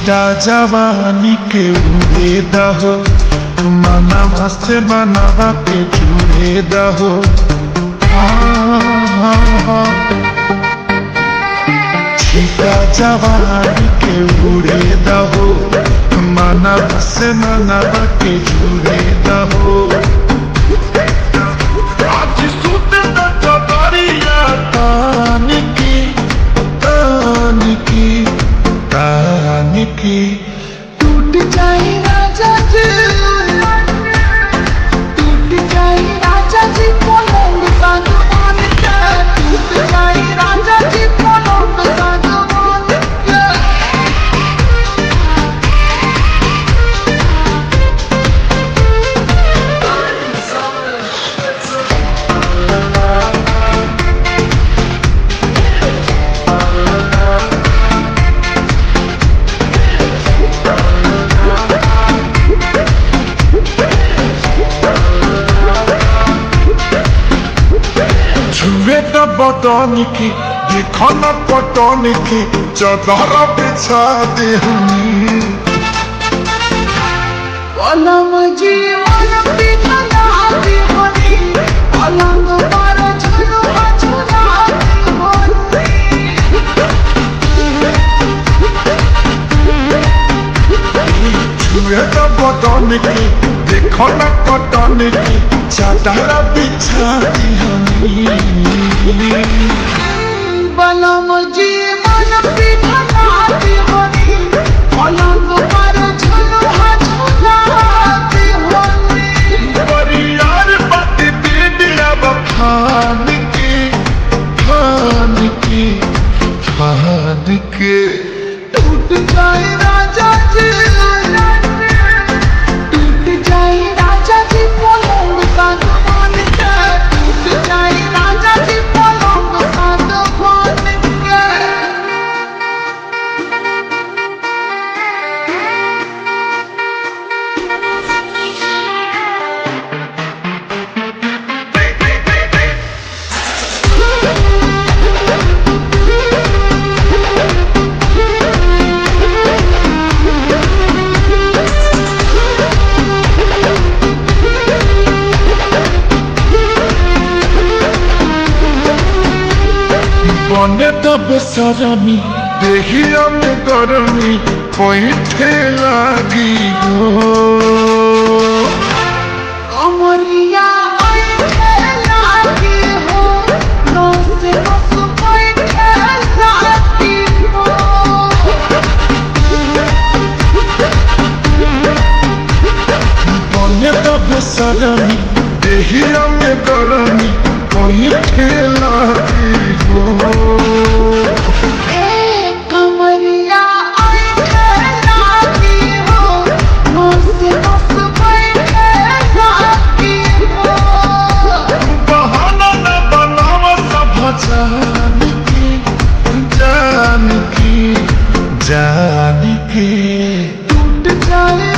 छीटा जवानी के उड़े दहो मना मस्त बनावा के जुड़े दहो छीटा जवानी के उड़े दहो मना मस्त बनावा के जुड़े दहो आज सुते न बारिया तानिकी तानिकी तानिकी टूट जाए राजा जी, टूट जाए राजा जी पलंग सागवान के, टूट जाए राजा जी पलंग सागवान के। छुए न बदनिकी देखो न पटनिकी चदर बिछा दे पलंग जीवन पिघला दीवानी, पलंग पर झुलुआ झुला दीवानी। छुए न बदनिकी देखो न पटनिकी चदर बिछा दे पलंग जीवन पिघला दीवानी, पलंग पर झुलुआ झुला दीवानी। परियार पति दिया बखान की फान की फान के टूट जाए राजा जी, टूट जाए राजा जी पलंग सागवान के, टूट जाए राजा जी पलंग सागवान के। बने तब सरमी देहिया में गरमी पैठे लागी हो कमरिया ऐठे लागी हो, नस नस बैठे लागी हो। बने तब सरमी देहिया में गरमी पैठे लागी हो कमरिया ऐठे लागी हो, नस नस बैठे लागी हो। बहाना न बनाव सब जान की जान की जान की टूट जाए